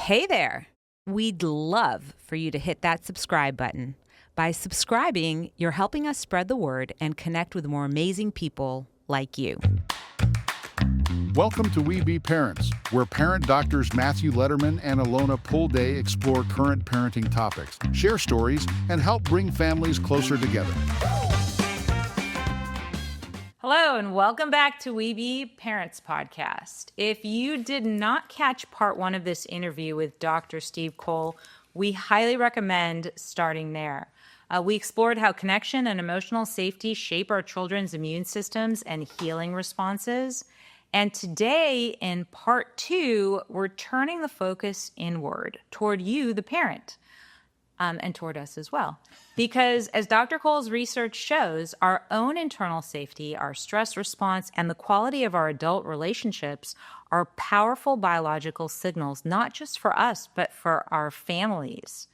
Hey there. We'd love for you to hit that subscribe button. By subscribing, you're helping us spread the word and connect with more amazing people like you. Welcome to We Be Parents, where parent doctors Matthew Letterman and Alona Pulday explore current parenting topics, share stories, and help bring families closer together. Hello, and welcome back to We Be Parents podcast. If you did not catch part one of this interview with Dr. Steve Cole, we highly recommend starting there. We explored how connection and emotional safety shape our children's immune systems and healing responses. And today, in part two, we're turning the focus inward toward you, the parent. And toward us as well. Because as Dr. Cole's research shows, our own internal safety, our stress response, and the quality of our adult relationships are powerful biological signals, not just for us, but for our families.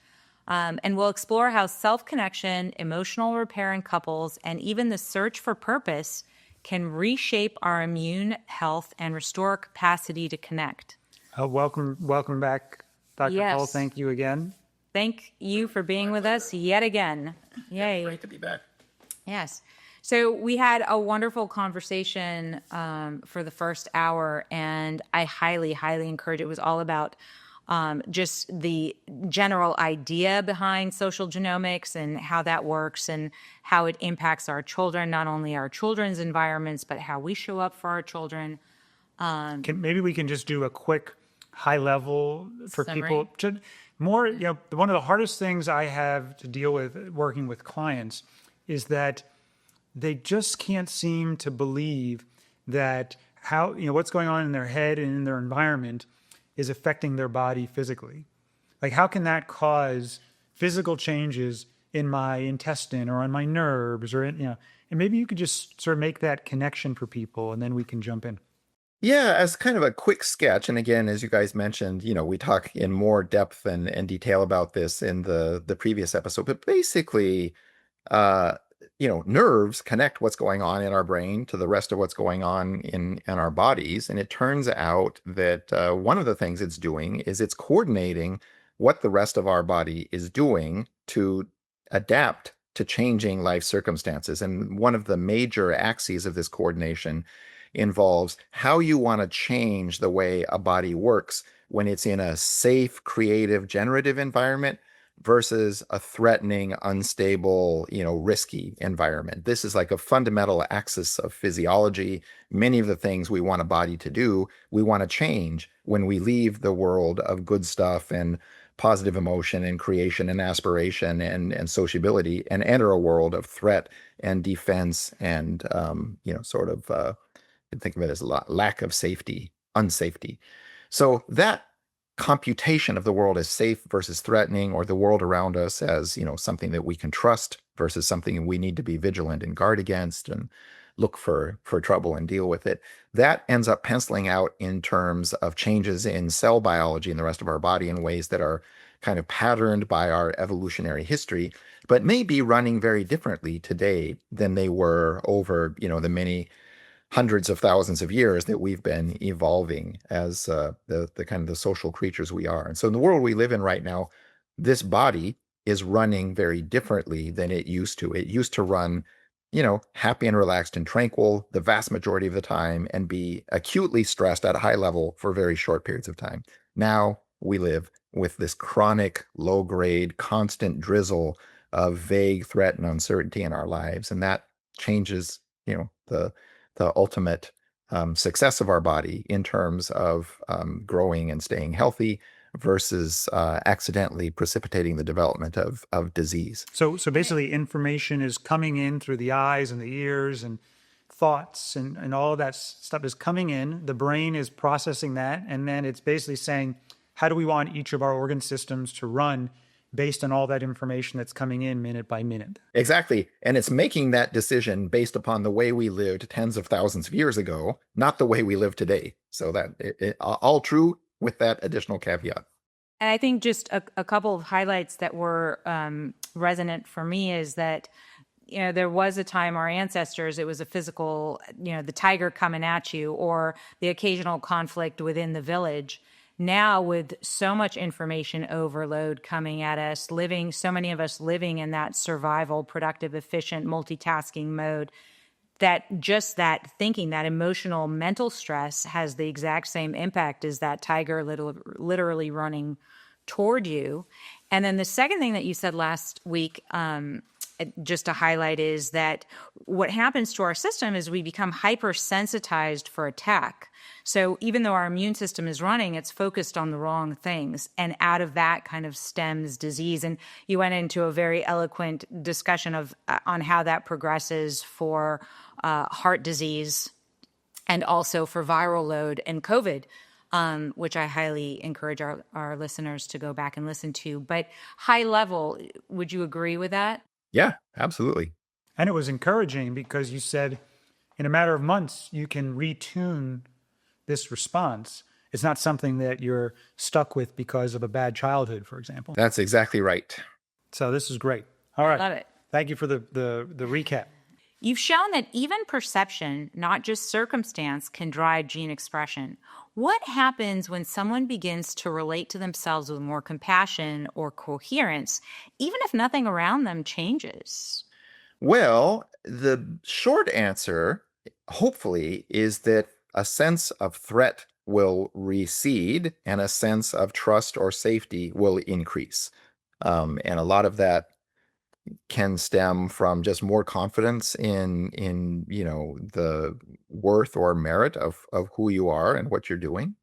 And we'll explore how self-connection, emotional repair in couples, and even the search for purpose can reshape our immune health and restore our capacity to connect. Welcome back, Dr. Yes. Cole. Thank you again. Thank you for being with us yet again. Yay. Great to be back. Yes. So we had a wonderful conversation for the first hour, and I highly, highly encourage it. It was all about just the general idea behind social genomics and how that works and how it impacts our children, not only our children's environments, but how we show up for our children. Maybe we can just do a quick high level for Summary. people. One of the hardest things I have to deal with working with clients is that they just can't seem to believe that what's going on in their head and in their environment is affecting their body physically. Like, how can that cause physical changes in my intestine or on my nerves and maybe you could just sort of make that connection for people and then we can jump in. Yeah, as kind of a quick sketch, and again, as you guys mentioned, we talk in more depth and detail about this in the previous episode, but basically, nerves connect what's going on in our brain to the rest of what's going on in our bodies. And it turns out that one of the things it's doing is it's coordinating what the rest of our body is doing to adapt to changing life circumstances. And one of the major axes of this coordination involves how you want to change the way a body works when it's in a safe, creative, generative environment versus a threatening, unstable, risky environment. This is like a fundamental axis of physiology. Many of the things we want a body to do, we want to change when we leave the world of good stuff and positive emotion and creation and aspiration and sociability and enter a world of threat and defense and, think of it as a lack of safety, unsafety. So that computation of the world as safe versus threatening, or the world around us as, something that we can trust versus something we need to be vigilant and guard against and look for trouble and deal with it, that ends up penciling out in terms of changes in cell biology in the rest of our body in ways that are kind of patterned by our evolutionary history, but may be running very differently today than they were over, the many hundreds of thousands of years that we've been evolving as the kind of the social creatures we are. And so in the world we live in right now, this body is running very differently than it used to. It used to run, happy and relaxed and tranquil the vast majority of the time and be acutely stressed at a high level for very short periods of time. Now we live with this chronic, low-grade, constant drizzle of vague threat and uncertainty in our lives. And that changes, the ultimate success of our body in terms of growing and staying healthy versus accidentally precipitating the development of disease. So basically information is coming in through the eyes and the ears and thoughts and all of that stuff is coming in. The brain is processing that. And then it's basically saying, how do we want each of our organ systems to run based on all that information that's coming in minute by minute? Exactly. And it's making that decision based upon the way we lived tens of thousands of years ago, not the way we live today. So that all true with that additional caveat. And I think just a couple of highlights that were resonant for me is that, there was a time our ancestors, it was a physical, the tiger coming at you or the occasional conflict within the village. now with so much information overload coming at us, so many of us living in that survival, productive, efficient, multitasking mode, that just that thinking, that emotional mental stress has the exact same impact as that tiger literally running toward you. And then the second thing that you said last week, just to highlight, is that what happens to our system is we become hypersensitized for attack. So even though our immune system is running, it's focused on the wrong things. And out of that kind of stems disease. And you went into a very eloquent discussion on how that progresses for heart disease and also for viral load and COVID, which I highly encourage our listeners to go back and listen to. But high level, would you agree with that? Yeah, absolutely. And it was encouraging because you said in a matter of months, you can retune this response. It's not something that you're stuck with because of a bad childhood, for example. That's exactly right. So this is great. All right. Love it. Thank you for the recap. You've shown that even perception, not just circumstance, can drive gene expression. What happens when someone begins to relate to themselves with more compassion or coherence, even if nothing around them changes? Well, the short answer, hopefully, is that a sense of threat will recede and a sense of trust or safety will increase. And a lot of that can stem from just more confidence in the worth or merit of who you are and what you're doing.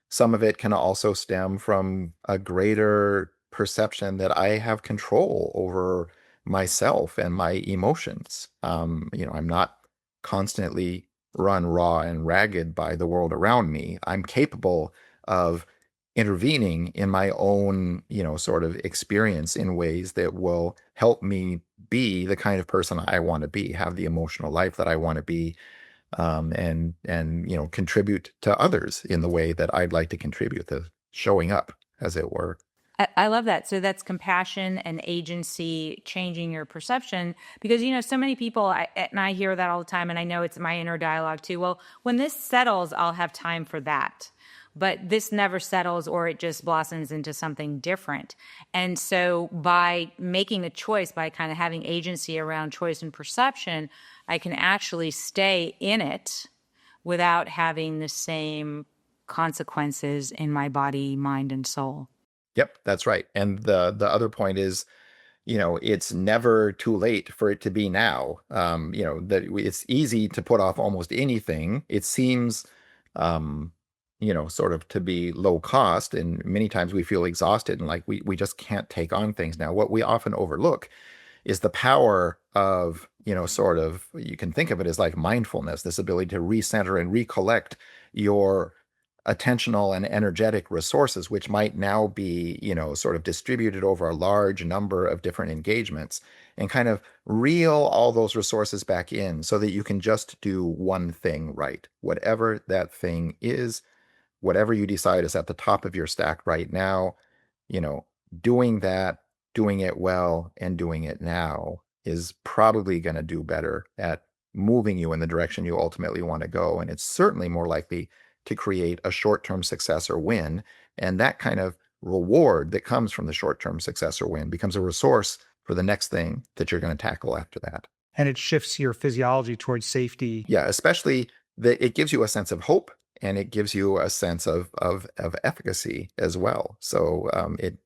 Some of it can also stem from a greater perception that I have control over myself and my emotions. I'm not constantly run raw and ragged by the world around me. I'm capable of intervening in my own, sort of experience in ways that will help me be the kind of person I want to be, have the emotional life that I want to be, and contribute to others in the way that I'd like to contribute, to showing up, as it were. I love that. So that's compassion and agency, changing your perception, because, so many people, and I hear that all the time, and I know it's my inner dialogue too. Well, when this settles, I'll have time for that. But this never settles, or it just blossoms into something different. And so by making a choice, by kind of having agency around choice and perception, I can actually stay in it without having the same consequences in my body, mind, and soul. Yep, that's right. And the other point is, it's never too late for it to be now. That it's easy to put off almost anything. It seems, sort of to be low cost. And many times we feel exhausted and like we just can't take on things now. What we often overlook is the power of, sort of, you can think of it as like mindfulness, this ability to recenter and recollect your attentional and energetic resources, which might now be, sort of distributed over a large number of different engagements, and kind of reel all those resources back in so that you can just do one thing right. Whatever that thing is, whatever you decide is at the top of your stack right now, doing that, doing it well, and doing it now is probably going to do better at moving you in the direction you ultimately want to go. And it's certainly more likely to create a short-term success or win. And that kind of reward that comes from the short-term success or win becomes a resource for the next thing that you're going to tackle after that. And it shifts your physiology towards safety. Yeah, especially that it gives you a sense of hope, and it gives you a sense of efficacy as well. So it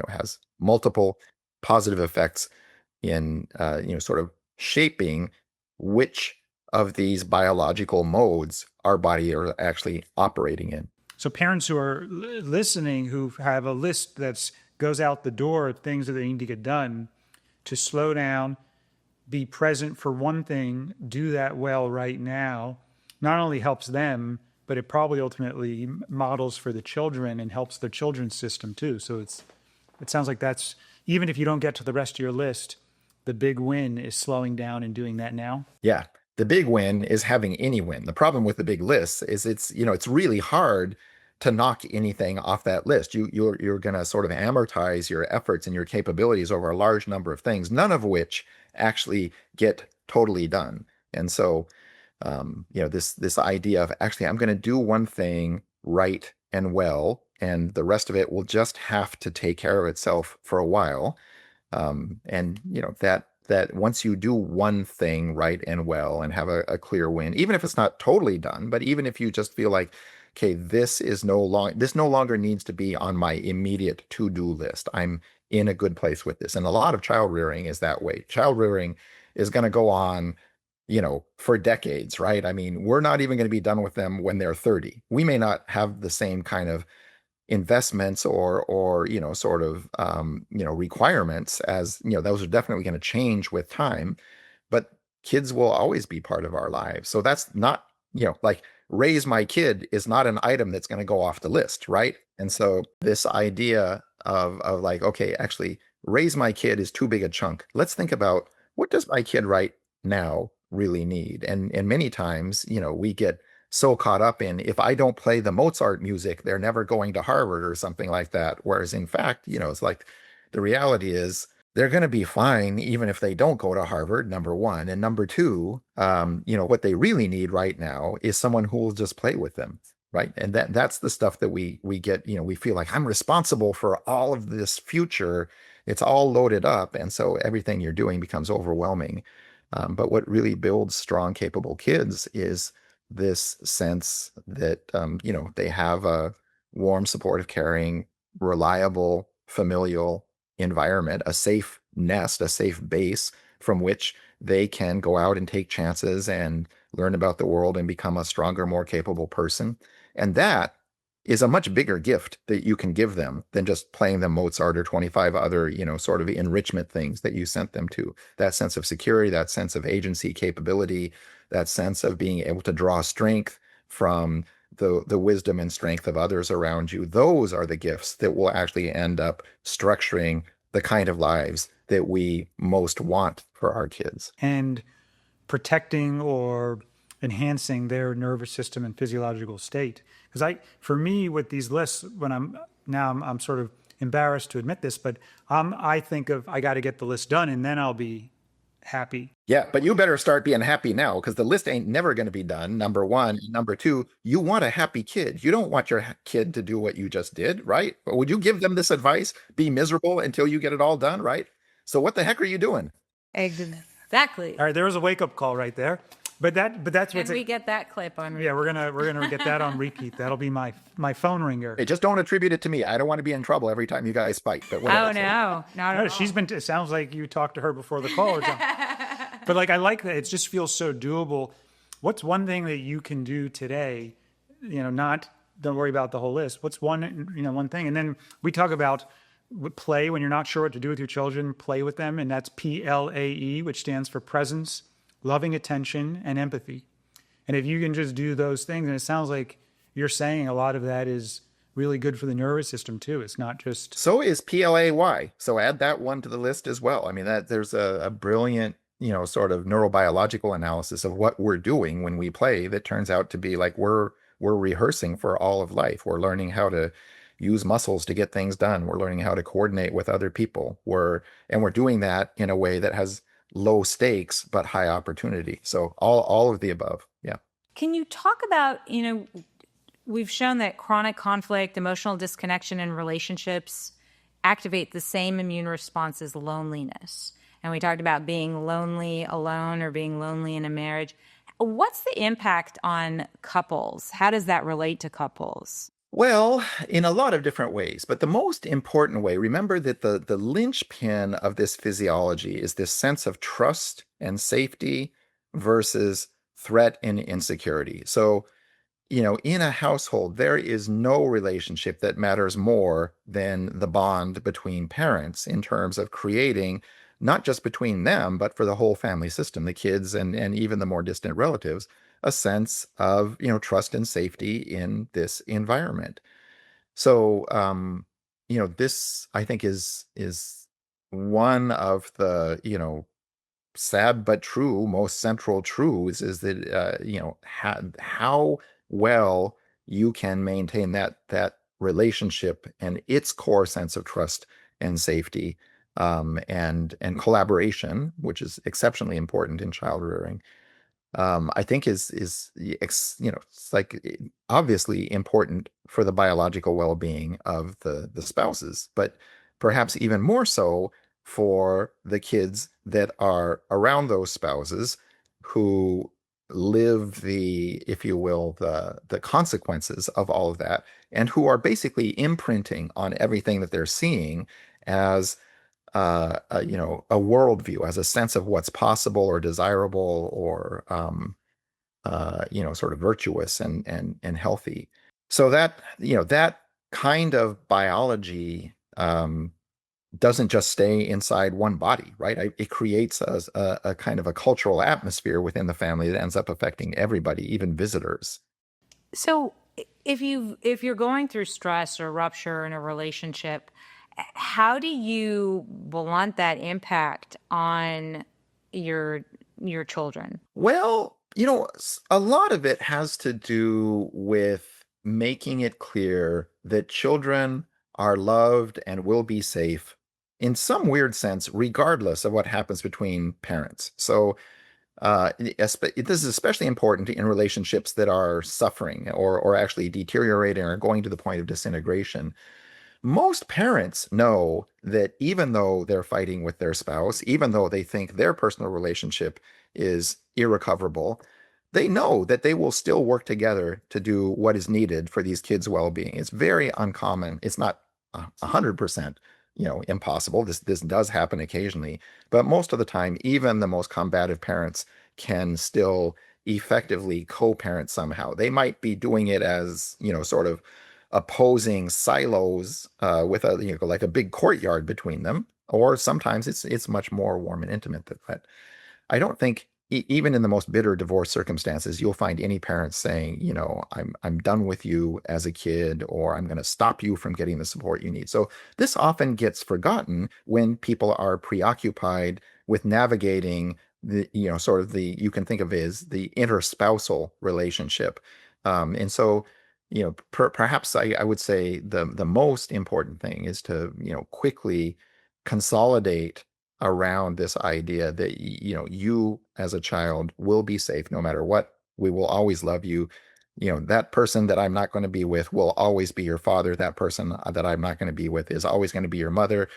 has multiple positive effects in sort of shaping which of these biological modes our body are actually operating in. So parents who are listening, who have a list that goes out the door of things that they need to get done, to slow down, be present for one thing, do that well right now, not only helps them, but it probably ultimately models for the children and helps the children's system too. So it sounds like that's, even if you don't get to the rest of your list, the big win is slowing down and doing that now. Yeah. The big win is having any win. The problem with the big lists is it's really hard to knock anything off that list. You're going to sort of amortize your efforts and your capabilities over a large number of things, none of which actually get totally done. And so, this idea of actually, I'm going to do one thing right and well and the rest of it will just have to take care of itself for a while. And that once you do one thing right and well and have a clear win, even if it's not totally done, but even if you just feel like, okay, this no longer needs to be on my immediate to-do list. I'm in a good place with this. And a lot of child rearing is that way. Child rearing is going to go on, for decades, right? I mean, we're not even going to be done with them when they're 30. We may not have the same kind of investments or sort of requirements, as those are definitely going to change with time, but kids will always be part of our lives. So that's not, like, raise my kid is not an item that's going to go off the list, right? And so this idea of like, okay, actually raise my kid is too big a chunk. Let's think about, what does my kid right now really need? And many times, we get so caught up in, if I don't play the Mozart music, they're never going to Harvard or something like that. Whereas in fact, it's like, the reality is they're going to be fine even if they don't go to Harvard, number one. And number two, what they really need right now is someone who will just play with them, right? And that's the stuff that we get, we feel like, I'm responsible for all of this future. It's all loaded up. And so everything you're doing becomes overwhelming. But what really builds strong, capable kids is this sense that, they have a warm, supportive, caring, reliable, familial environment, a safe nest, a safe base from which they can go out and take chances and learn about the world and become a stronger, more capable person. And that is a much bigger gift that you can give them than just playing them Mozart or 25 other, sort of enrichment things that you sent them to. That sense of security, that sense of agency, capability, that sense of being able to draw strength from the wisdom and strength of others around you. Those are the gifts that will actually end up structuring the kind of lives that we most want for our kids. And protecting or enhancing their nervous system and physiological state. Because for me, with these lists, when I'm sort of embarrassed to admit this, but I think of, I got to get the list done and then I'll be happy. Yeah, but you better start being happy now, because the list ain't never going to be done, number one. Number two, you want a happy kid. You don't want your kid to do what you just did, right? But would you give them this advice? Be miserable until you get it all done, right? So what the heck are you doing? Exactly. All right, there was a wake-up call right there. But that's what's. And we get that clip on repeat. Yeah, we're gonna get that on repeat. That'll be my phone ringer. Hey, just don't attribute it to me. I don't want to be in trouble every time you guys fight. But whatever. Oh no, not at all. She's been. It sounds like you talked to her before the call or something. But like, I like that. It just feels so doable. What's one thing that you can do today? Don't worry about the whole list. What's one thing? And then we talk about play when you're not sure what to do with your children. Play with them, and that's PLAE, which stands for presence, loving attention, and empathy. And if you can just do those things, and it sounds like you're saying a lot of that is really good for the nervous system too. It's not just. So is PLAY. So add that one to the list as well. I mean, there's a brilliant, sort of neurobiological analysis of what we're doing when we play that turns out to be like we're rehearsing for all of life. We're learning how to use muscles to get things done. We're learning how to coordinate with other people. We're doing that in a way that has low stakes but high opportunity. So all of the above. Yeah. Can you talk about, we've shown that chronic conflict, emotional disconnection in relationships activate the same immune response as loneliness. And we talked about being lonely alone or being lonely in a marriage. What's the impact on couples? How does that relate to couples? Well, in a lot of different ways, but the most important way, remember that the linchpin of this physiology is this sense of trust and safety versus threat and insecurity. So, in a household, there is no relationship that matters more than the bond between parents in terms of creating, not just between them, but for the whole family system, the kids and even the more distant relatives, a sense of, trust and safety in this environment. So, this, I think, is one of the, sad but true, most central truths is that, how well you can maintain that relationship and its core sense of trust and safety, and collaboration, which is exceptionally important in child rearing. I think it's like obviously important for the biological well-being of the spouses, but perhaps even more so for the kids that are around those spouses who live the, if you will, the consequences of all of that, and who are basically imprinting on everything that they're seeing as a worldview, as a sense of what's possible or desirable or sort of virtuous and healthy. So that kind of biology doesn't just stay inside one body, right? It creates a kind of a cultural atmosphere within the family that ends up affecting everybody, even visitors. So if you're going through stress or rupture in a relationship, how do you blunt that impact on your your children? Well, a lot of it has to do with making it clear that children are loved and will be safe in some weird sense, regardless of what happens between parents. So, this is especially important in relationships that are suffering or actually deteriorating or going to the point of disintegration. Most parents know that even though they're fighting with their spouse, even though they think their personal relationship is irrecoverable, they know that they will still work together to do what is needed for these kids' well-being. It's very uncommon. It's not 100%, impossible. This does happen occasionally, but most of the time, even the most combative parents can still effectively co-parent somehow. They might be doing it as, sort of opposing silos with like a big courtyard between them, or sometimes it's much more warm and intimate than that. I don't think even in the most bitter divorce circumstances, you'll find any parents saying, I'm done with you as a kid, or I'm going to stop you from getting the support you need. So this often gets forgotten when people are preoccupied with navigating sort of you can think of it as the interspousal relationship. And so, perhaps I would say the most important thing is to, quickly consolidate around this idea that you as a child will be safe no matter what. We will always love you. That person that I'm not going to be with will always be your father. That person that I'm not going to be with is always going to be your mother.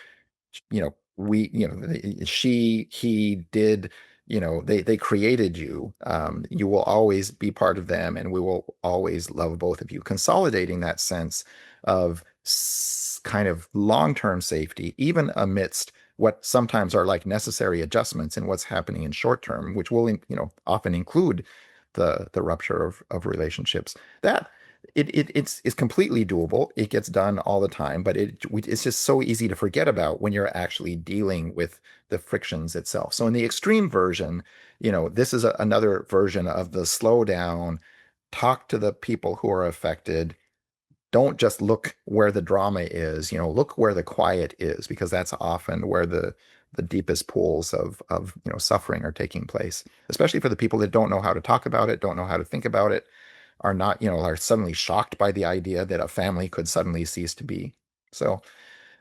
She, he did, they created you. You will always be part of them, and we will always love both of you. Consolidating that sense of kind of long-term safety, even amidst what sometimes are like necessary adjustments in what's happening in short term, which will, often include the rupture of relationships. That it's completely doable. It gets done all the time, but it's just so easy to forget about when you're actually dealing with the frictions itself. So in the extreme version, this is another version of the slow down, talk to the people who are affected. Don't just look where the drama is, look where the quiet is, because that's often where the deepest pools of suffering are taking place, especially for the people that don't know how to talk about it, don't know how to think about it, are not, are suddenly shocked by the idea that a family could suddenly cease to be. So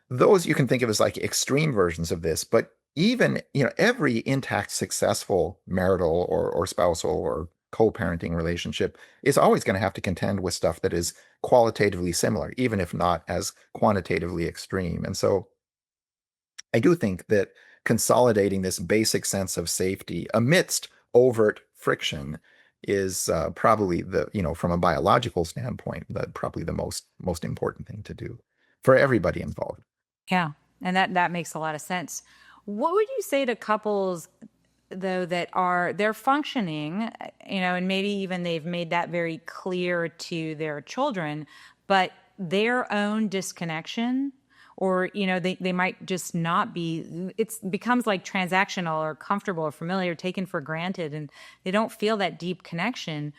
those you can think of as like extreme versions of this, but even, every intact, successful marital or spousal or co-parenting relationship is always going to have to contend with stuff that is qualitatively similar, even if not as quantitatively extreme. And so I do think that consolidating this basic sense of safety amidst overt friction is probably from a biological standpoint, probably the most important thing to do for everybody involved. Yeah, and that makes a lot of sense. What would you say to couples though that they're functioning, and maybe even they've made that very clear to their children, but their own disconnection, or they might just not be, it becomes like transactional or comfortable or familiar, taken for granted, and they don't feel that deep connection.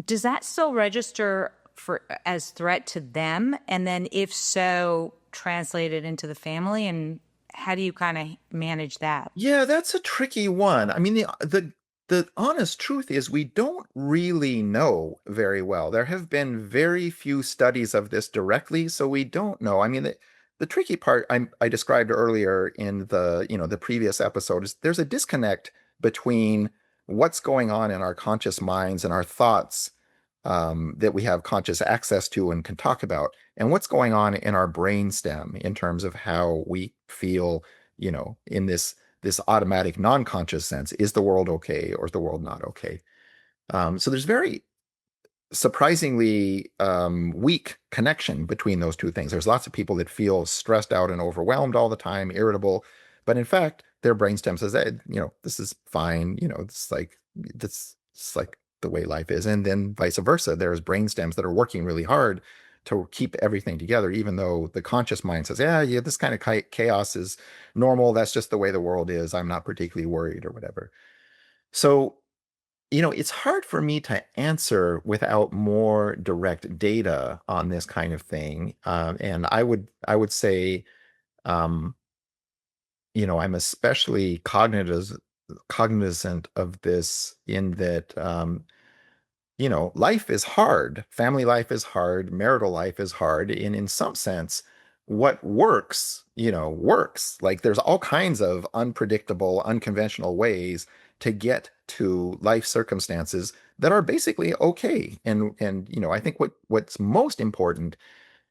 Does that still register for as threat to them? And then if so, translate it into the family, and how do you kind of manage that? Yeah, that's a tricky one. I mean, the honest truth is we don't really know very well. There have been very few studies of this directly, so we don't know. I mean, the tricky part I described earlier in the previous episode is there's a disconnect between what's going on in our conscious minds and our thoughts that we have conscious access to and can talk about, and what's going on in our brainstem in terms of how we feel, in this automatic non-conscious sense. Is the world okay, or is the world not okay? So there's very surprisingly weak connection between those two things. There's lots of people that feel stressed out and overwhelmed all the time, irritable, but in fact, their brainstem says, hey, this is fine. It's like the way life is. And then vice versa. There's brainstems that are working really hard to keep everything together, even though the conscious mind says, yeah, this kind of chaos is normal. That's just the way the world is. I'm not particularly worried or whatever. So it's hard for me to answer without more direct data on this kind of thing. And I would say, um, I'm especially cognizant of this in that, life is hard. Family life is hard. Marital life is hard. And in some sense, what works, works. Like there's all kinds of unpredictable, unconventional ways to get to life circumstances that are basically okay. And I think what's most important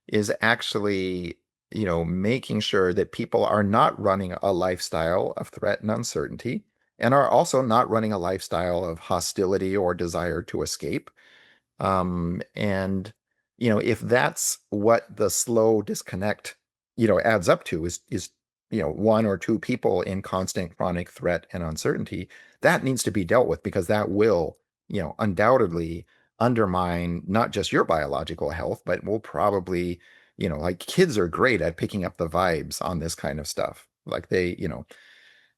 is actually, making sure that people are not running a lifestyle of threat and uncertainty, and are also not running a lifestyle of hostility or desire to escape. And if that's what the slow disconnect, adds up to, is one or two people in constant chronic threat and uncertainty, that needs to be dealt with, because that will, undoubtedly undermine not just your biological health, but will probably, like kids are great at picking up the vibes on this kind of stuff. Like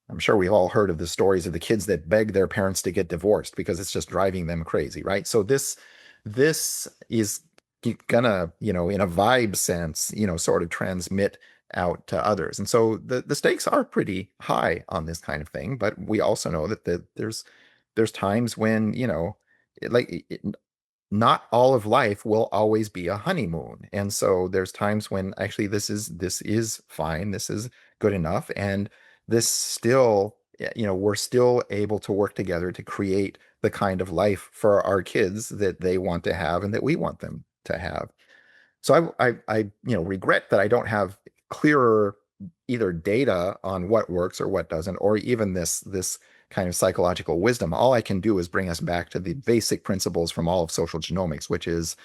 I'm sure we've all heard of the stories of the kids that beg their parents to get divorced because it's just driving them crazy, right? So this is gonna, in a vibe sense, sort of transmit out to others. And so the stakes are pretty high on this kind of thing, but we also know that there's times when, not all of life will always be a honeymoon. And so there's times when actually this is fine, this is good enough, and this still, we're still able to work together to create the kind of life for our kids that they want to have and that we want them to have. So I regret that I don't have clearer either data on what works or what doesn't, or even this kind of psychological wisdom. All I can do is bring us back to the basic principles from all of social genomics, which is,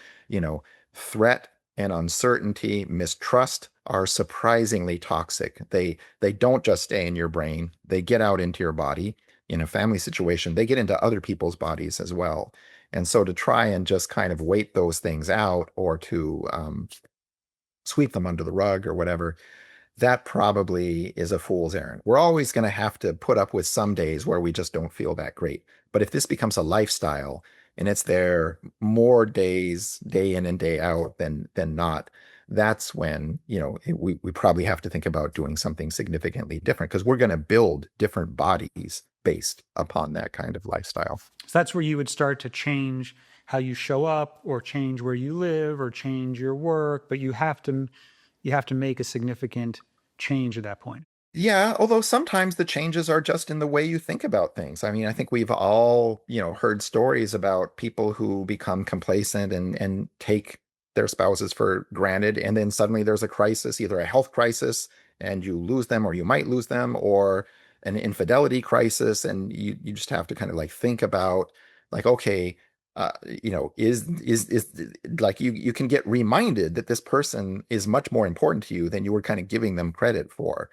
threat and uncertainty, mistrust are surprisingly toxic. They don't just stay in your brain, they get out into your body. In a family situation, they get into other people's bodies as well. And so to try and just kind of wait those things out, or to sweep them under the rug or whatever, that probably is a fool's errand. We're always going to have to put up with some days where we just don't feel that great. But if this becomes a lifestyle and it's there more days, day in and day out than not, that's when, we probably have to think about doing something significantly different, because we're going to build different bodies based upon that kind of lifestyle. So that's where you would start to change how you show up, or change where you live, or change your work, but you have to make a significant change at that point. Yeah, although sometimes the changes are just in the way you think about things. I mean, I think we've all, heard stories about people who become complacent and take their spouses for granted, and then suddenly there's a crisis, either a health crisis and you lose them, or you might lose them, or an infidelity crisis, and you just have to kind of like think about, like, okay, is like, you can get reminded that this person is much more important to you than you were kind of giving them credit for.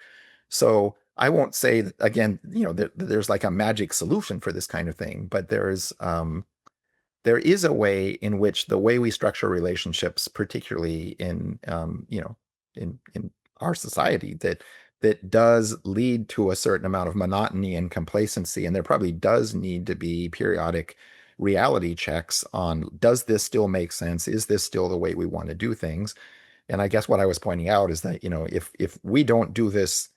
So I won't say that, again, that there's like a magic solution for this kind of thing, but there is a way in which the way we structure relationships, particularly in in our society, that does lead to a certain amount of monotony and complacency, and there probably does need to be periodic reality checks on, does this still make sense? Is this still the way we want to do things? And I guess what I was pointing out is that, if we don't do this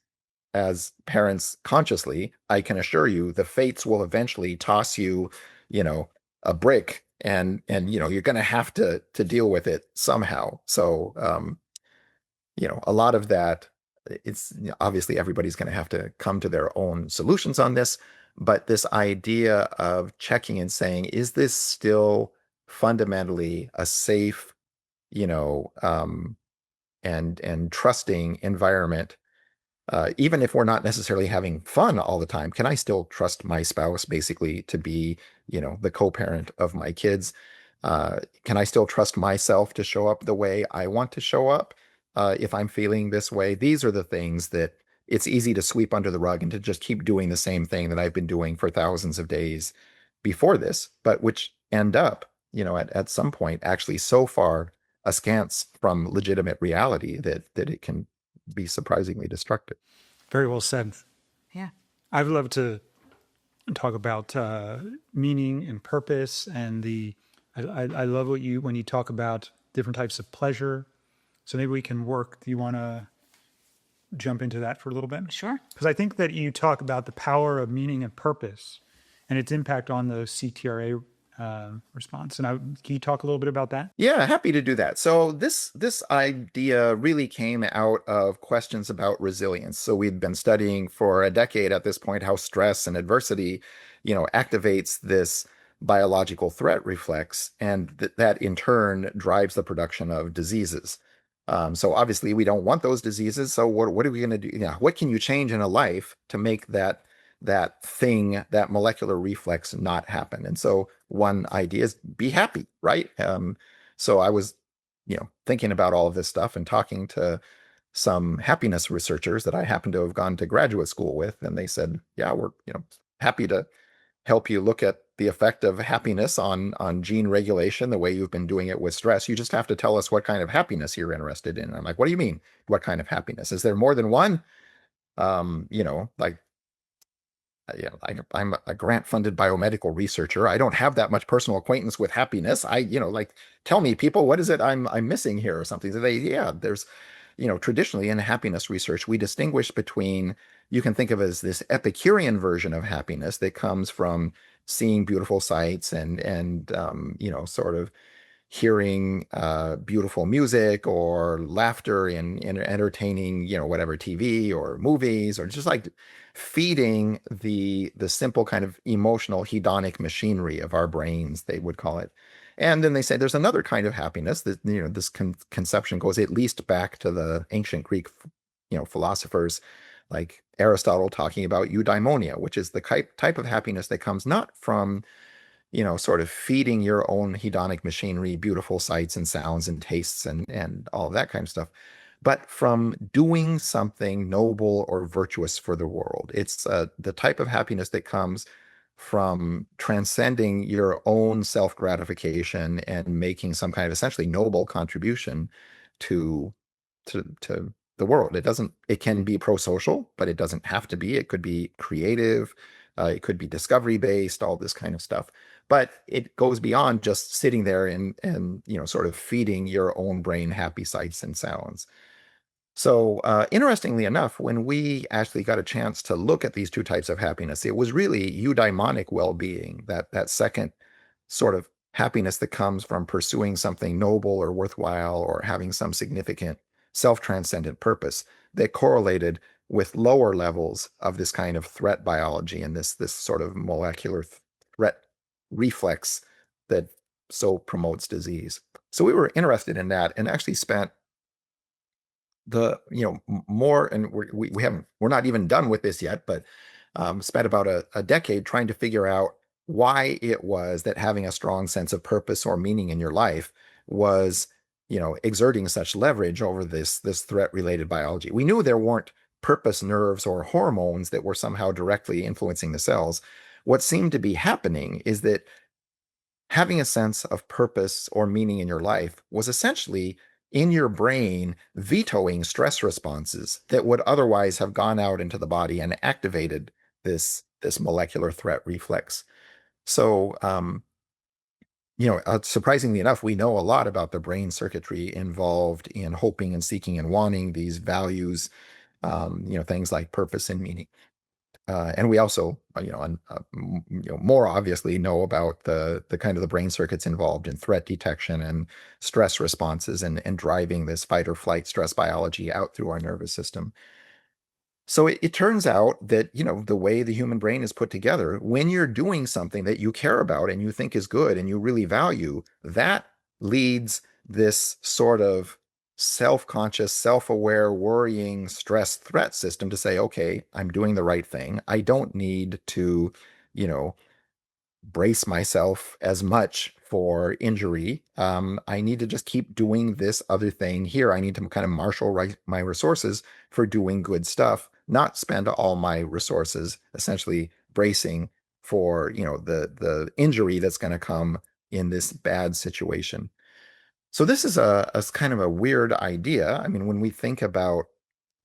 as parents consciously, I can assure you the fates will eventually toss you, a brick, and you're going to have to deal with it somehow. So a lot of that, it's obviously everybody's going to have to come to their own solutions on this, But this idea of checking and saying, is this still fundamentally a safe, you know, and trusting environment, even if we're not necessarily having fun all the time, can I still trust my spouse basically to be, the co-parent of my kids? Can I still trust myself to show up the way I want to show up if I'm feeling this way? These are the things that it's easy to sweep under the rug and to just keep doing the same thing that I've been doing for thousands of days before this, but which end up, at some point actually so far askance from legitimate reality that it can be surprisingly destructive. Very well said. Yeah. I'd love to talk about meaning and purpose, and I love when you talk about different types of pleasure. So maybe we can work. Do you want to jump into that for a little bit? Sure. Because I think that you talk about the power of meaning and purpose and its impact on the CTRA response. And can you talk a little bit about that? Yeah, happy to do that. So this idea really came out of questions about resilience. So we'd been studying for a decade at this point how stress and adversity, activates this biological threat reflex, and that in turn drives the production of diseases. So obviously we don't want those diseases. So what are we going to do? Yeah, what can you change in a life to make that thing, that molecular reflex not happen? And so one idea is be happy, right? So I was, thinking about all of this stuff and talking to some happiness researchers that I happen to have gone to graduate school with, and they said, yeah, we're, happy to help you look at the effect of happiness on gene regulation the way you've been doing it with stress. You just have to tell us what kind of happiness you're interested in. And I'm like, what do you mean? What kind of happiness? Is there more than one? Like, I'm a grant-funded biomedical researcher. I don't have that much personal acquaintance with happiness. Tell me, people, what is it I'm missing here or something? So there's, traditionally in happiness research, we distinguish between, you can think of as this Epicurean version of happiness that comes from seeing beautiful sights and sort of hearing beautiful music or laughter in entertaining, whatever TV or movies, or just like feeding the simple kind of emotional hedonic machinery of our brains, they would call it. And then they say there's another kind of happiness that, this conception goes at least back to the ancient Greek, philosophers like Aristotle talking about eudaimonia, which is the type of happiness that comes not from sort of feeding your own hedonic machinery, beautiful sights and sounds and tastes and all of that kind of stuff, but from doing something noble or virtuous for the world. It's the type of happiness that comes from transcending your own self-gratification and making some kind of essentially noble contribution to the world. It can be pro-social, but it doesn't have to be. It could be creative, it could be discovery based, all this kind of stuff. But it goes beyond just sitting there and sort of feeding your own brain happy sights and sounds. So interestingly enough, when we actually got a chance to look at these two types of happiness, it was really eudaimonic well-being, that second sort of happiness that comes from pursuing something noble or worthwhile or having some significant self-transcendent purpose, that correlated with lower levels of this kind of threat biology and this sort of molecular threat reflex that so promotes disease. So we were interested in that and actually spent more, and we're not even done with this yet, but spent about a decade trying to figure out why it was that having a strong sense of purpose or meaning in your life was, exerting such leverage over this threat-related biology. We knew there weren't purpose nerves or hormones that were somehow directly influencing the cells. What seemed to be happening is that having a sense of purpose or meaning in your life was essentially in your brain vetoing stress responses that would otherwise have gone out into the body and activated this molecular threat reflex. So, surprisingly enough, we know a lot about the brain circuitry involved in hoping and seeking and wanting these values, things like purpose and meaning. And we also, more obviously know about the kind of the brain circuits involved in threat detection and stress responses and driving this fight or flight stress biology out through our nervous system. So it turns out that, the way the human brain is put together, when you're doing something that you care about and you think is good and you really value, that leads this sort of self-conscious, self-aware, worrying, stress threat system to say, okay, I'm doing the right thing. I don't need to, you know, brace myself as much for injury. I need to just keep doing this other thing here. I need to kind of marshal my resources for doing good stuff, not spend all my resources essentially bracing for, the injury that's going to come in this bad situation. So this is a kind of a weird idea. I mean, when we think about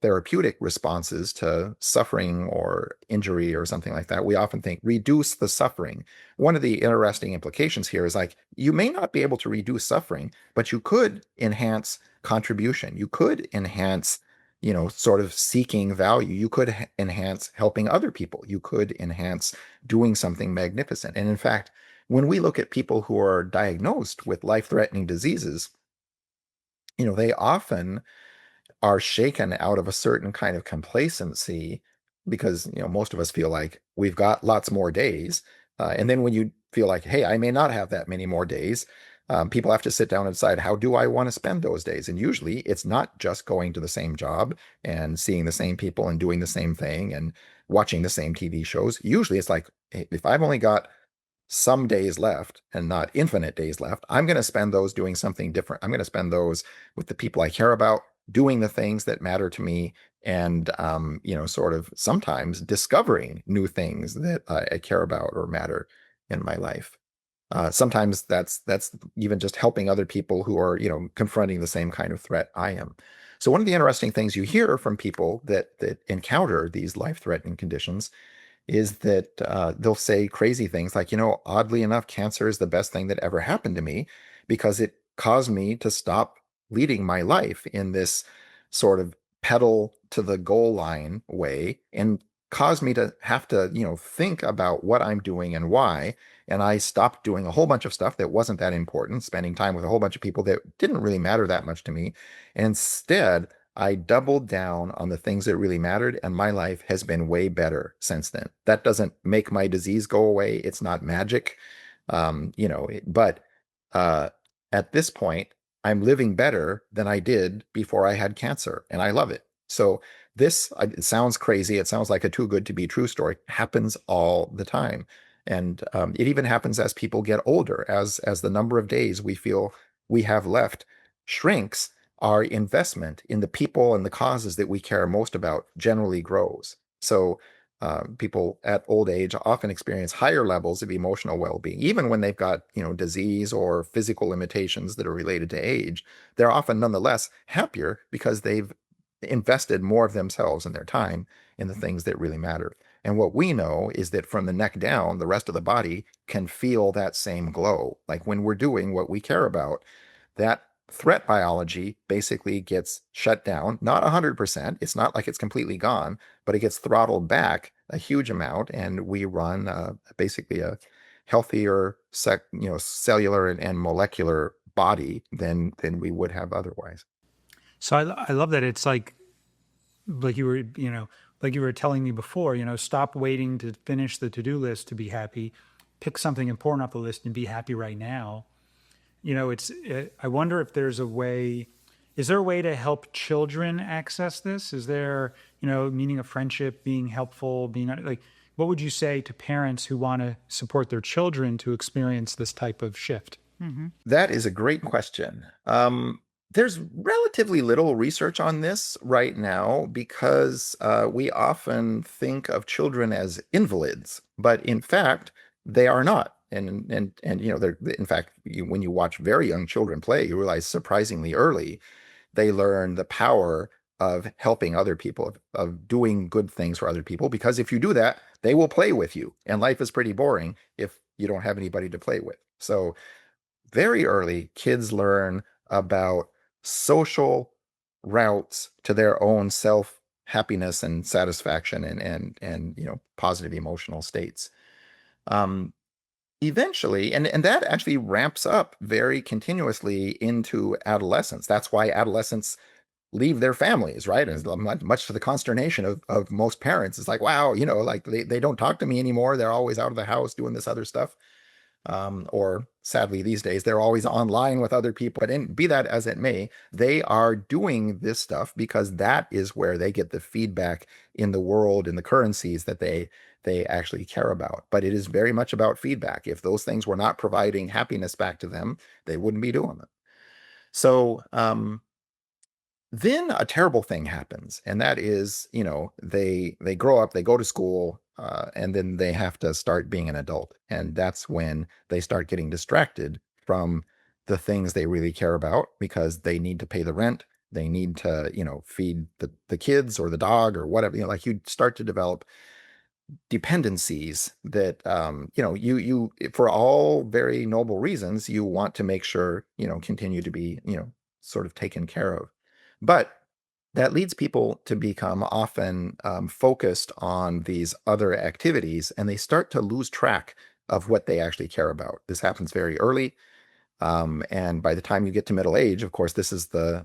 therapeutic responses to suffering or injury or something like that, we often think reduce the suffering. One of the interesting implications here is like you may not be able to reduce suffering, but you could enhance contribution. You could enhance, sort of seeking value. You could enhance helping other people. You could enhance doing something magnificent. And in fact, when we look at people who are diagnosed with life-threatening diseases, they often are shaken out of a certain kind of complacency because most of us feel like we've got lots more days, and then when you feel like, hey, I may not have that many more days, people have to sit down and decide, how do I want to spend those days? And usually it's not just going to the same job and seeing the same people and doing the same thing and watching the same TV shows. Usually it's like, hey, if I've only got some days left and not infinite days left, I'm going to spend those doing something different. I'm going to spend those with the people I care about, doing the things that matter to me, and sort of sometimes discovering new things that I care about or matter in my life. Sometimes that's even just helping other people who are confronting the same kind of threat I am. So one of the interesting things you hear from people that encounter these life-threatening conditions is that they'll say crazy things like, oddly enough, cancer is the best thing that ever happened to me because it caused me to stop leading my life in this sort of pedal to the goal line way and caused me to have to, think about what I'm doing and why. And I stopped doing a whole bunch of stuff that wasn't that important, spending time with a whole bunch of people that didn't really matter that much to me. And instead, I doubled down on the things that really mattered, and my life has been way better since then. That doesn't make my disease go away. It's not magic. But uh, at this point, I'm living better than I did before I had cancer, and I love it. So it sounds crazy. It sounds like a too good to be true story. Happens all the time. And it even happens as people get older, as the number of days we feel we have left shrinks. Our investment in the people and the causes that we care most about generally grows. So people at old age often experience higher levels of emotional well-being, even when they've got disease or physical limitations that are related to age. They're often nonetheless happier because they've invested more of themselves and their time in the things that really matter. And what we know is that from the neck down, the rest of the body can feel that same glow. Like when we're doing what we care about, that threat biology basically gets shut down. Not 100%. It's not like it's completely gone, but it gets throttled back a huge amount, and we run basically a healthier, cellular and molecular body than we would have otherwise. So I love that it's like you were, like you were telling me before, stop waiting to finish the to-do list to be happy. Pick something important off the list and be happy right now. I wonder if there's a way, is there a way to help children access this? Is there, meaning of friendship, being helpful, being like, what would you say to parents who want to support their children to experience this type of shift? That is a great question. There's relatively little research on this right now because we often think of children as invalids, but in fact, they are not. And they're in fact, when you watch very young children play, you realize surprisingly early they learn the power of helping other people, of doing good things for other people. Because if you do that, they will play with you, and life is pretty boring if you don't have anybody to play with. So very early, kids learn about social routes to their own self happiness and satisfaction and positive emotional states. Um, Eventually, and that actually ramps up very continuously into adolescence. That's why adolescence leave their families, right? And much to the consternation of most parents. It's like, wow, like they don't talk to me anymore. They're always out of the house doing this other stuff. Or sadly these days, they're always online with other people. But be that as it may, they are doing this stuff because that is where they get the feedback in the world, in the currencies that they actually care about. But it is very much about feedback. If those things were not providing happiness back to them, they wouldn't be doing them. So then a terrible thing happens, and that is, they grow up, they go to school, and then they have to start being an adult, and that's when they start getting distracted from the things they really care about because they need to pay the rent, they need to, feed the kids or the dog or whatever. Like you start to develop dependencies that you for all very noble reasons you want to make sure continue to be sort of taken care of. But that leads people to become often focused on these other activities, and they start to lose track of what they actually care about. This happens very early, and by the time you get to middle age, of course, this is the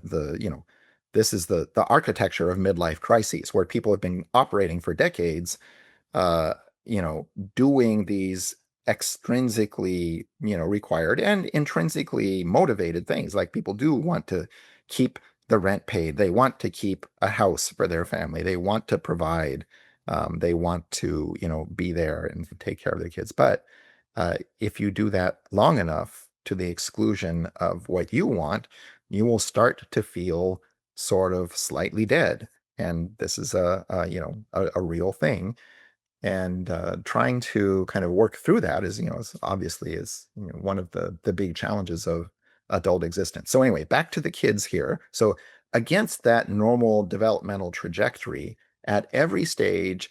architecture of midlife crises, where people have been operating for decades, uh, doing these extrinsically, required and intrinsically motivated things. Like people do want to keep the rent paid. They want to keep a house for their family. They want to provide. They want to, be there and take care of their kids. But if you do that long enough to the exclusion of what you want, you will start to feel sort of slightly dead. And this is a real thing. And trying to kind of work through that is obviously is one of the big challenges of adult existence. So anyway, back to the kids here. So against that normal developmental trajectory, at every stage,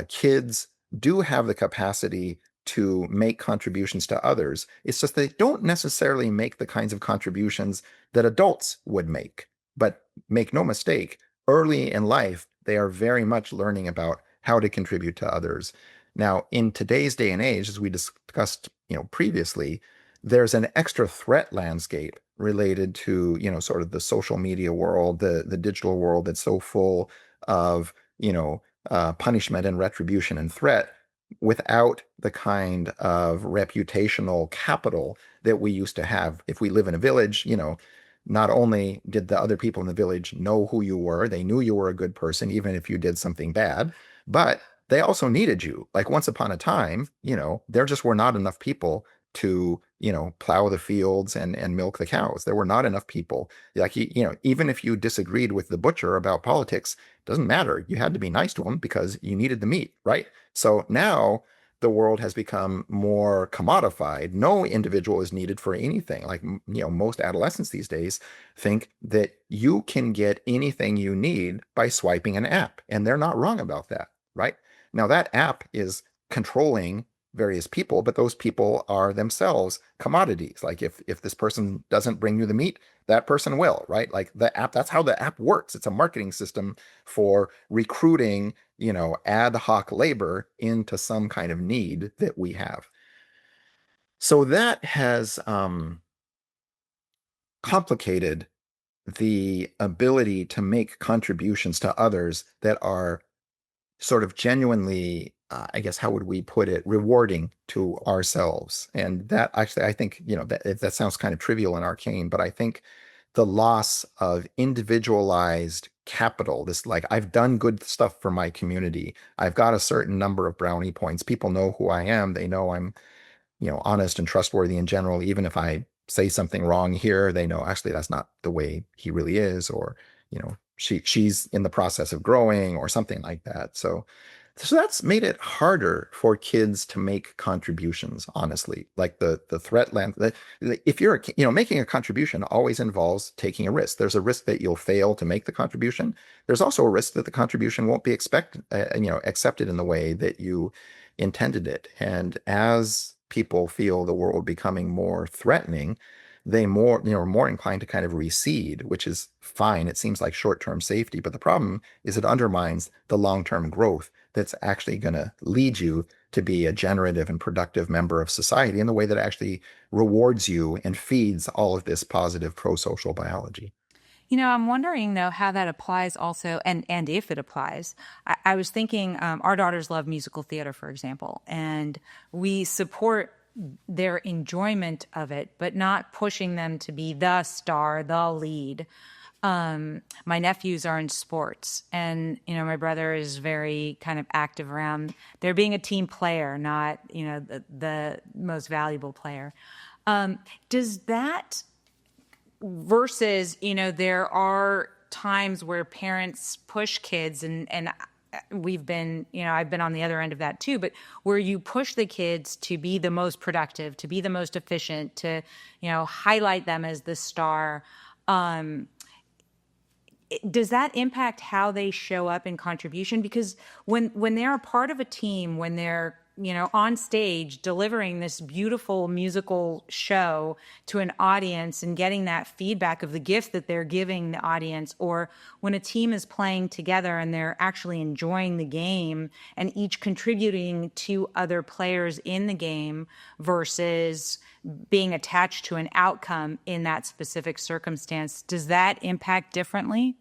kids do have the capacity to make contributions to others. It's just they don't necessarily make the kinds of contributions that adults would make. But make no mistake, early in life, they are very much learning about how to contribute to others. Now, in today's day and age, as we discussed, previously, there's an extra threat landscape related to, sort of the social media world, the digital world that's so full of, punishment and retribution and threat without the kind of reputational capital that we used to have. If we live in a village, not only did the other people in the village know who you were, they knew you were a good person, even if you did something bad, but they also needed you. Like once upon a time, there just were not enough people to, plow the fields and milk the cows. There were not enough people. Like, even if you disagreed with the butcher about politics, doesn't matter. You had to be nice to him because you needed the meat, right? So now the world has become more commodified. No individual is needed for anything. Like, most adolescents these days think that you can get anything you need by swiping an app, and they're not wrong about that, right? Now, that app is controlling various people, but those people are themselves commodities. Like if this person doesn't bring you the meat, that person will, right? Like the app, that's how the app works. It's a marketing system for recruiting, ad hoc labor into some kind of need that we have. So that has complicated the ability to make contributions to others that are sort of genuinely, I guess, how would we put it, rewarding to ourselves. And that actually, I think, that sounds kind of trivial and arcane, but I think the loss of individualized capital, this like, I've done good stuff for my community, I've got a certain number of brownie points, people know who I am, they know I'm, honest and trustworthy in general. Even if I say something wrong here, they know actually that's not the way he really is, or, she's in the process of growing or something like that. So that's made it harder for kids to make contributions, honestly. Like the threat land, if you're, making a contribution always involves taking a risk. There's a risk that you'll fail to make the contribution. There's also a risk that the contribution won't be accepted in the way that you intended it. And as people feel the world becoming more threatening, they are more inclined to kind of recede, which is fine. It seems like short-term safety, but the problem is it undermines the long-term growth that's actually going to lead you to be a generative and productive member of society in the way that actually rewards you and feeds all of this positive pro-social biology. I'm wondering though how that applies also, and if it applies. I was thinking, our daughters love musical theater, for example, and we support their enjoyment of it, but not pushing them to be the star, the lead. My nephews are in sports, and my brother is very kind of active around. They're being a team player, not the most valuable player. Does that versus there are times where parents push kids and we've been I've been on the other end of that too, but where you push the kids to be the most productive, to be the most efficient, to highlight them as the star. Does that impact how they show up in contribution? Because when they're a part of a team, when they're on stage delivering this beautiful musical show to an audience and getting that feedback of the gift that they're giving the audience, or when a team is playing together and they're actually enjoying the game and each contributing to other players in the game versus being attached to an outcome in that specific circumstance, does that impact differently?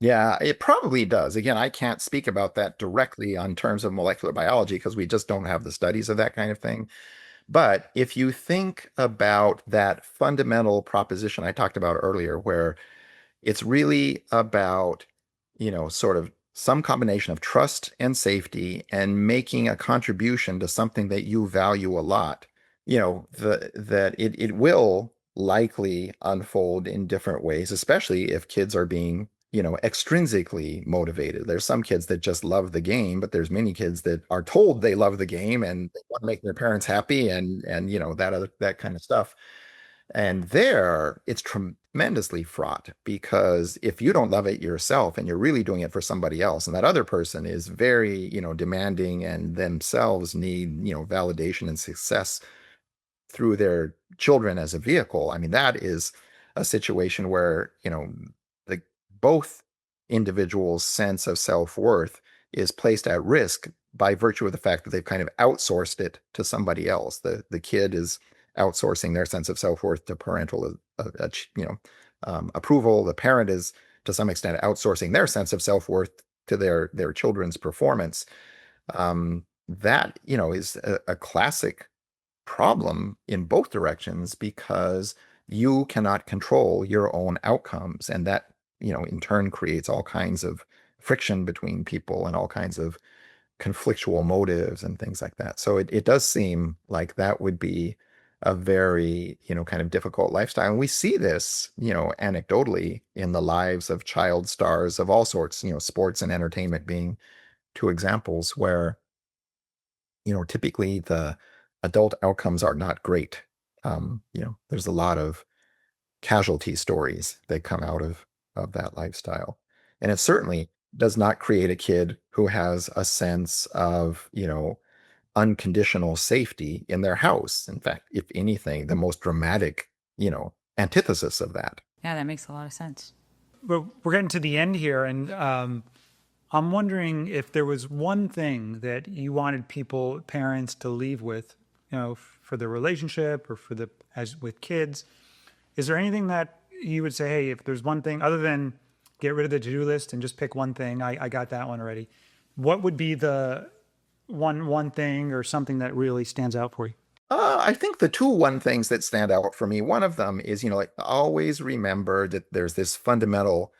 Yeah, it probably does. Again, I can't speak about that directly on terms of molecular biology because we just don't have the studies of that kind of thing. But if you think about that fundamental proposition I talked about earlier, where it's really about, sort of some combination of trust and safety and making a contribution to something that you value a lot, that it will likely unfold in different ways, especially if kids are being extrinsically motivated. There's some kids that just love the game, but there's many kids that are told they love the game and they want to make their parents happy and that kind of stuff. And there, it's tremendously fraught because if you don't love it yourself and you're really doing it for somebody else, and that other person is very, demanding and themselves need, validation and success through their children as a vehicle, I mean, that is a situation where, the both individuals' sense of self-worth is placed at risk by virtue of the fact that they've kind of outsourced it to somebody else. The kid is outsourcing their sense of self-worth to parental approval. The parent is to some extent outsourcing their sense of self-worth to their children's performance. That is a classic problem in both directions because you cannot control your own outcomes, and that in turn creates all kinds of friction between people and all kinds of conflictual motives and things like that. So it does seem like that would be a very kind of difficult lifestyle, and we see this anecdotally in the lives of child stars of all sorts, sports and entertainment being two examples where typically the adult outcomes are not great. There's a lot of casualty stories that come out of that lifestyle. And it certainly does not create a kid who has a sense of, unconditional safety in their house. In fact, if anything, the most dramatic, antithesis of that. Yeah, that makes a lot of sense. But we're getting to the end here, and I'm wondering if there was one thing that you wanted parents to leave with, for the relationship or as with kids. Is there anything that you would say, hey, if there's one thing other than get rid of the to-do list and just pick one thing, I got that one already. What would be the one thing or something that really stands out for you? I think the one things that stand out for me, one of them is, always remember that there's this fundamental,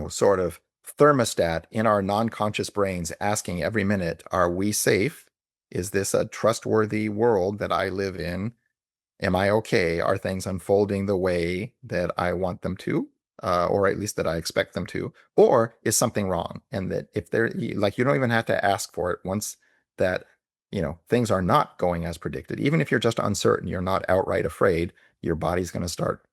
sort of thermostat in our non-conscious brains asking every minute, are we safe? Is this a trustworthy world that I live in? Am I okay? Are things unfolding the way that I want them to? Or at least that I expect them to? Or is something wrong? And that if they're like, you don't even have to ask for it once that, things are not going as predicted. Even if you're just uncertain, you're not outright afraid, your body's going to start,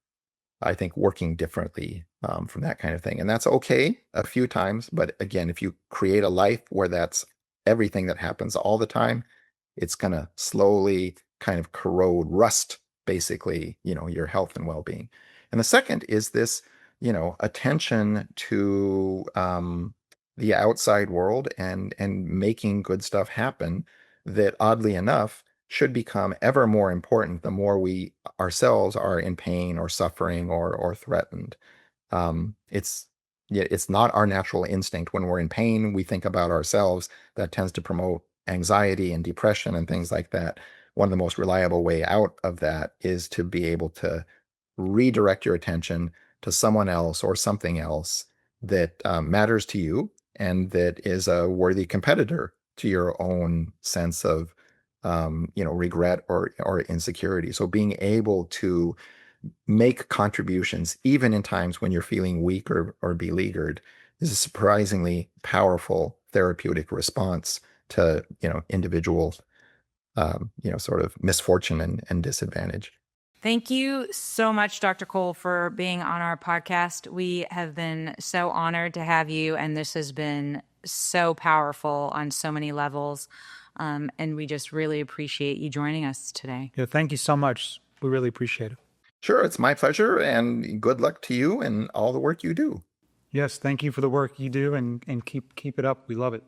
I think, working differently from that kind of thing. And that's okay a few times. But again, if you create a life where that's everything that happens all the time, it's going to slowly kind of corrode, rust, basically, your health and well-being. And the second is this, attention to the outside world and making good stuff happen that oddly enough should become ever more important the more we ourselves are in pain or suffering or threatened. It's not our natural instinct. When we're in pain, we think about ourselves. That tends to promote anxiety and depression and things like that. One of the most reliable way out of that is to be able to redirect your attention to someone else or something else that matters to you and that is a worthy competitor to your own sense of regret or insecurity. So being able to make contributions even in times when you're feeling weak or beleaguered is a surprisingly powerful therapeutic response to individual sort of misfortune and disadvantage. Thank you so much, Dr. Cole, for being on our podcast. We have been so honored to have you, and this has been so powerful on so many levels. And we just really appreciate you joining us today. Yeah, thank you so much. We really appreciate it. Sure, it's my pleasure, and good luck to you and all the work you do. Yes, thank you for the work you do, and keep it up. We love it.